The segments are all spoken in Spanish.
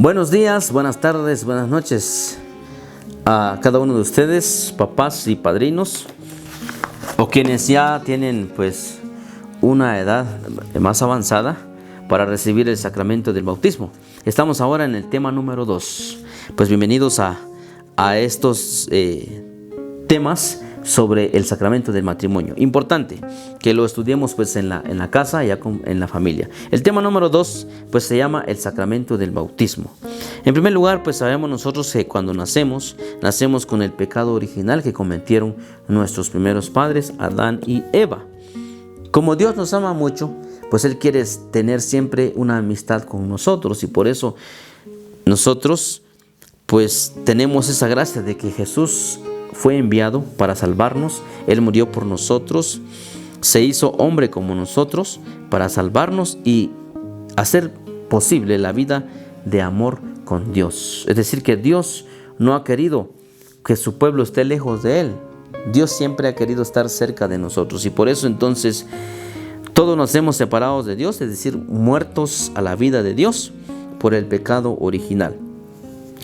Buenos días, buenas tardes, buenas noches a cada uno de ustedes, papás y padrinos, o quienes ya tienen pues una edad más avanzada para recibir el sacramento del bautismo. Estamos ahora en el tema número 2. Pues bienvenidos a estos temas sobre el sacramento del matrimonio. Importante que lo estudiemos pues en la casa, ya en la familia. El tema número 2 pues se llama el sacramento del bautismo. En primer lugar, pues sabemos nosotros que cuando nacemos con el pecado original que cometieron nuestros primeros padres, Adán y Eva. Como Dios nos ama mucho, pues Él quiere tener siempre una amistad con nosotros, y por eso nosotros pues tenemos esa gracia de que Jesús fue enviado para salvarnos. Él murió por nosotros, se hizo hombre como nosotros para salvarnos y hacer posible la vida de amor con Dios. Es decir, que Dios no ha querido que su pueblo esté lejos de Él. Dios siempre ha querido estar cerca de nosotros, y por eso entonces todos nos hemos separado de Dios, es decir, muertos a la vida de Dios por el pecado original.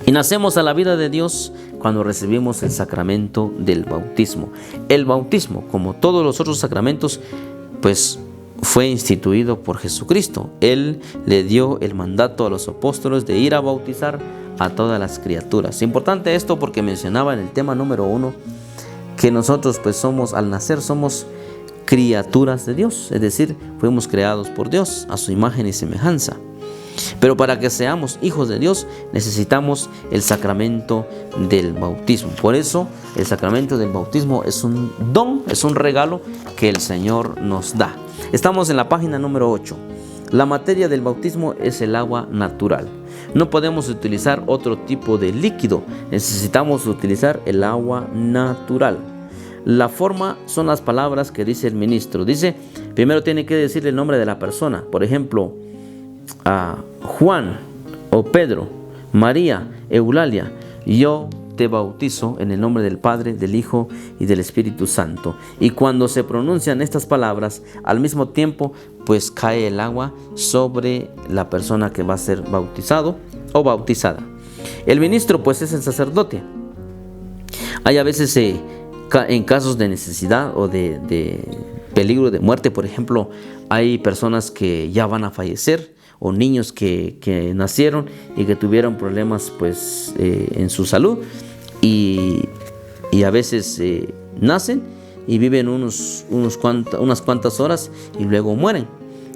Y nacemos a la vida de Dios cuando recibimos el sacramento del bautismo. El bautismo, como todos los otros sacramentos, pues fue instituido por Jesucristo. Él le dio el mandato a los apóstoles de ir a bautizar a todas las criaturas. Importante esto porque mencionaba en el tema número 1 que nosotros pues al nacer somos criaturas de Dios, es decir, fuimos creados por Dios a su imagen y semejanza. Pero para que seamos hijos de Dios necesitamos el sacramento del bautismo. Por eso el sacramento del bautismo es un don, es un regalo que el Señor nos da. Estamos en la página número 8. La materia del bautismo es el agua natural. No podemos utilizar otro tipo de líquido, necesitamos utilizar el agua natural. La forma son las palabras que dice el ministro. Dice, primero tiene que decir el nombre de la persona. Por ejemplo, a Juan o Pedro, María, Eulalia, yo te bautizo en el nombre del Padre, del Hijo y del Espíritu Santo. Y cuando se pronuncian estas palabras, al mismo tiempo pues cae el agua sobre la persona que va a ser bautizado o bautizada. El ministro pues es el sacerdote. Hay a veces en casos de necesidad o de peligro de muerte, por ejemplo, hay personas que ya van a fallecer, o niños que nacieron y que tuvieron problemas pues en su salud, y a veces nacen y viven unas cuantas horas y luego mueren.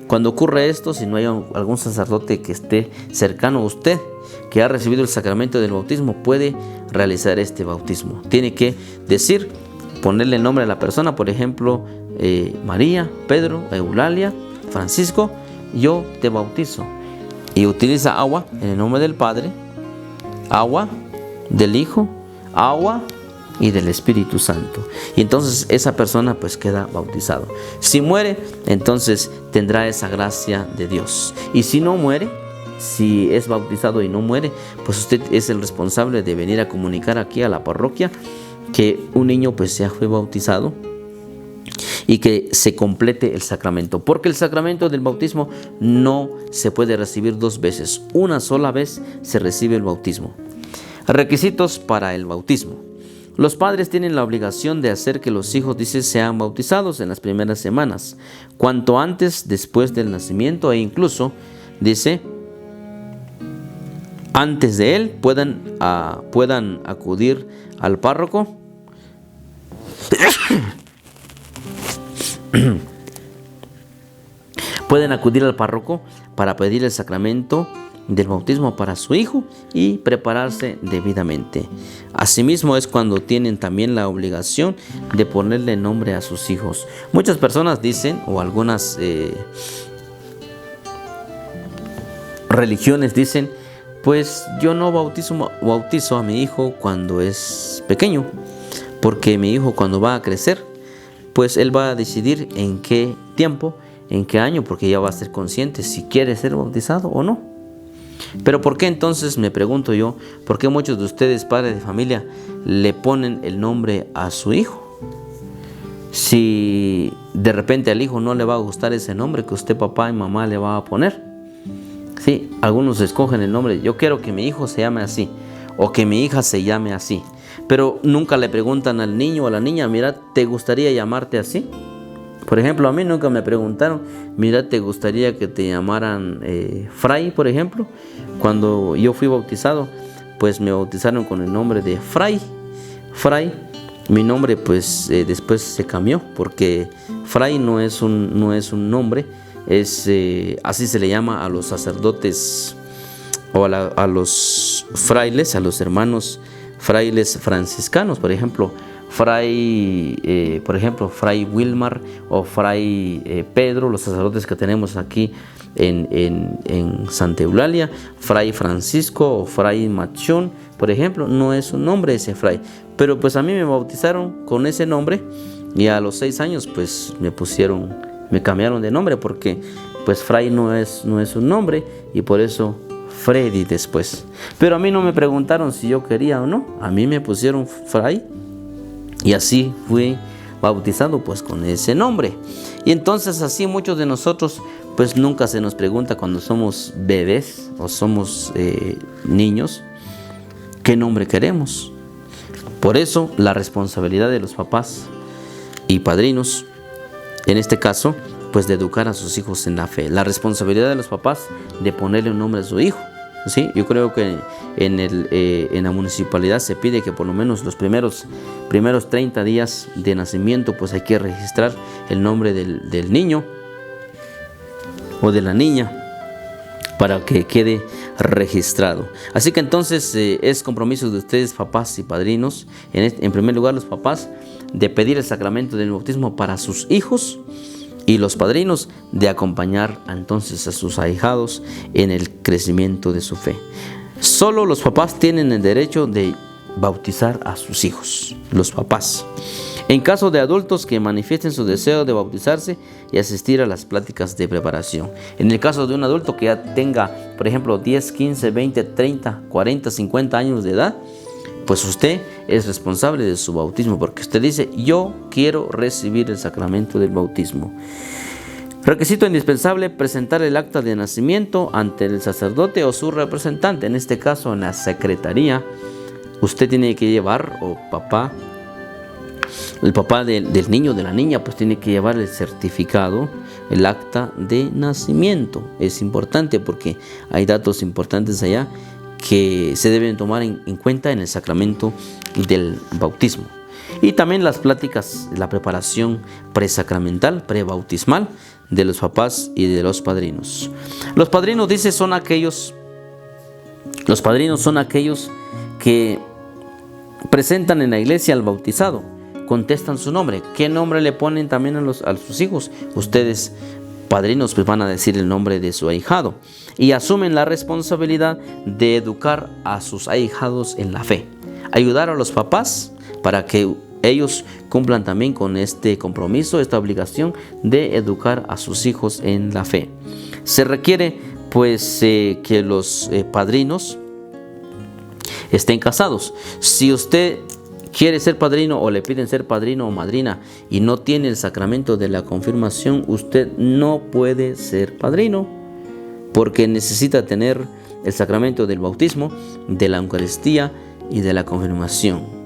Cuando ocurre esto, si no hay algún sacerdote que esté cercano a usted, que ha recibido el sacramento del bautismo, puede realizar este bautismo. Tiene que ponerle el nombre a la persona, por ejemplo, María, Pedro, Eulalia, Francisco, yo te bautizo. Y utiliza agua en el nombre del Padre, agua del Hijo, agua y del Espíritu Santo. Y entonces esa persona pues queda bautizado. Si muere, entonces tendrá esa gracia de Dios. Y si no muere, si es bautizado y no muere, pues usted es el responsable de venir a comunicar aquí a la parroquia que un niño pues ya fue bautizado y que se complete el sacramento, porque el sacramento del bautismo no se puede recibir dos veces, una sola vez se recibe el bautismo. Requisitos para el bautismo. Los padres tienen la obligación de hacer que los hijos, sean bautizados en las primeras semanas, cuanto antes después del nacimiento, e incluso, antes de él puedan acudir al párroco para pedir el sacramento del bautismo para su hijo y prepararse debidamente. Asimismo es cuando tienen también la obligación de ponerle nombre a sus hijos. Muchas personas dicen, o algunas religiones dicen, pues yo no bautizo a mi hijo cuando es pequeño, porque mi hijo cuando va a crecer, pues él va a decidir en qué tiempo, en qué año, porque ya va a ser consciente si quiere ser bautizado o no. Pero ¿por qué entonces, me pregunto yo, por qué muchos de ustedes, padres de familia, le ponen el nombre a su hijo? Si de repente al hijo no le va a gustar ese nombre que usted, papá y mamá, le va a poner. Sí, algunos escogen el nombre, yo quiero que mi hijo se llame así o que mi hija se llame así, pero nunca le preguntan al niño o a la niña, mira, ¿te gustaría llamarte así? Por ejemplo, a mí nunca me preguntaron, mira, ¿te gustaría que te llamaran Fray, por ejemplo? Cuando yo fui bautizado, pues me bautizaron con el nombre de Fray. Fray, mi nombre pues después se cambió, porque Fray no es un nombre, así se le llama a los sacerdotes o a los frailes, a los hermanos frailes franciscanos, por ejemplo, Fray Wilmar o Fray Pedro, los sacerdotes que tenemos aquí en Santa Eulalia, Fray Francisco o Fray Machón, por ejemplo, no es un nombre ese Fray, pero pues a mí me bautizaron con ese nombre y a los 6 años pues me cambiaron de nombre, porque pues Fray no es un nombre, y por eso Freddy después. Pero a mí no me preguntaron si yo quería o no, a mí me pusieron Fray y así fui bautizado pues con ese nombre. Y entonces así muchos de nosotros pues nunca se nos pregunta cuando somos bebés o somos niños qué nombre queremos. Por eso la responsabilidad de los papás y padrinos, en este caso, pues de educar a sus hijos en la fe. La responsabilidad de los papás de ponerle un nombre a su hijo. ¿Sí? Yo creo que en la municipalidad se pide que por lo menos los primeros 30 días de nacimiento pues hay que registrar el nombre del niño o de la niña para que quede registrado. Así que entonces es compromiso de ustedes, papás y padrinos, en primer lugar los papás, de pedir el sacramento del bautismo para sus hijos, y los padrinos de acompañar entonces a sus ahijados en el crecimiento de su fe. Solo los papás tienen el derecho de bautizar a sus hijos, los papás. En caso de adultos que manifiesten su deseo de bautizarse y asistir a las pláticas de preparación. En el caso de un adulto que ya tenga, por ejemplo, 10, 15, 20, 30, 40, 50 años de edad, pues usted es responsable de su bautismo, porque usted dice, yo quiero recibir el sacramento del bautismo. Requisito indispensable: presentar el acta de nacimiento ante el sacerdote o su representante, en este caso en la secretaría. Usted tiene que llevar, o papá, el papá del niño o de la niña, pues tiene que llevar el certificado, el acta de nacimiento. Es importante porque hay datos importantes allá que se deben tomar en cuenta en el sacramento del bautismo. Y también las pláticas, la preparación presacramental, prebautismal de los papás y de los padrinos. Los padrinos, dice, son aquellos que presentan en la iglesia al bautizado, contestan su nombre. ¿Qué nombre le ponen también a sus hijos? Ustedes, padrinos, pues van a decir el nombre de su ahijado y asumen la responsabilidad de educar a sus ahijados en la fe. Ayudar a los papás para que ellos cumplan también con este compromiso, esta obligación de educar a sus hijos en la fe. Se requiere pues que los padrinos estén casados. Si usted quiere ser padrino o le piden ser padrino o madrina y no tiene el sacramento de la confirmación, usted no puede ser padrino, porque necesita tener el sacramento del bautismo, de la Eucaristía y de la confirmación.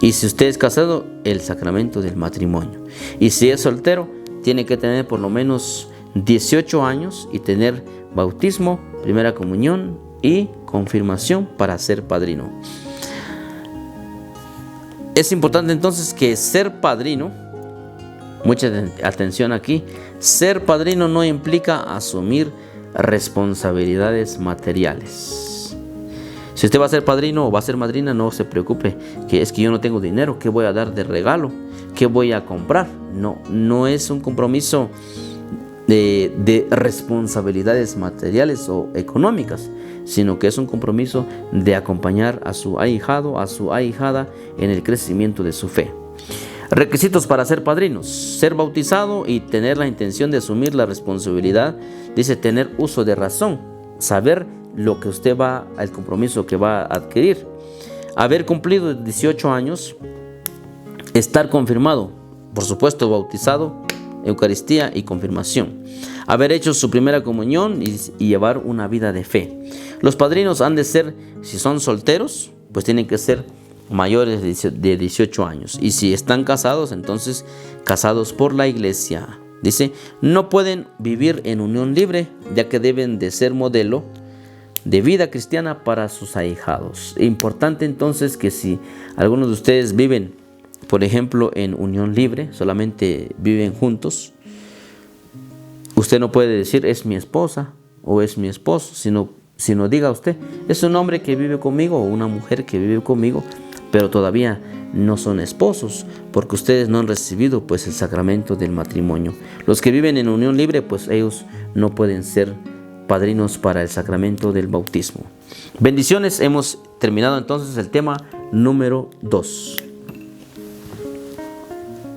Y si usted es casado, el sacramento del matrimonio. Y si es soltero, tiene que tener por lo menos 18 años y tener bautismo, primera comunión y confirmación para ser padrino. Es importante entonces que ser padrino, mucha atención aquí, ser padrino no implica asumir responsabilidades materiales. Si usted va a ser padrino o va a ser madrina, no se preocupe, que es que yo no tengo dinero, ¿qué voy a dar de regalo? ¿Qué voy a comprar? No es un compromiso de responsabilidades materiales o económicas, sino que es un compromiso de acompañar a su ahijado, a su ahijada en el crecimiento de su fe. Requisitos para ser padrinos: ser bautizado y tener la intención de asumir la responsabilidad. Dice, tener uso de razón, saber lo que usted el compromiso que va a adquirir, haber cumplido 18 años, estar confirmado, por supuesto bautizado Eucaristía y confirmación, haber hecho su primera comunión y llevar una vida de fe. Los padrinos han de ser, si son solteros, pues tienen que ser mayores de 18 años. Y si están casados, entonces casados por la iglesia. Dice, no pueden vivir en unión libre, ya que deben de ser modelo de vida cristiana para sus ahijados. Importante entonces que si algunos de ustedes viven, por ejemplo, en unión libre, solamente viven juntos, usted no puede decir es mi esposa o es mi esposo, sino diga usted, es un hombre que vive conmigo o una mujer que vive conmigo, pero todavía no son esposos, porque ustedes no han recibido pues el sacramento del matrimonio. Los que viven en unión libre, pues ellos no pueden ser padrinos para el sacramento del bautismo. Bendiciones, hemos terminado entonces el tema número 2.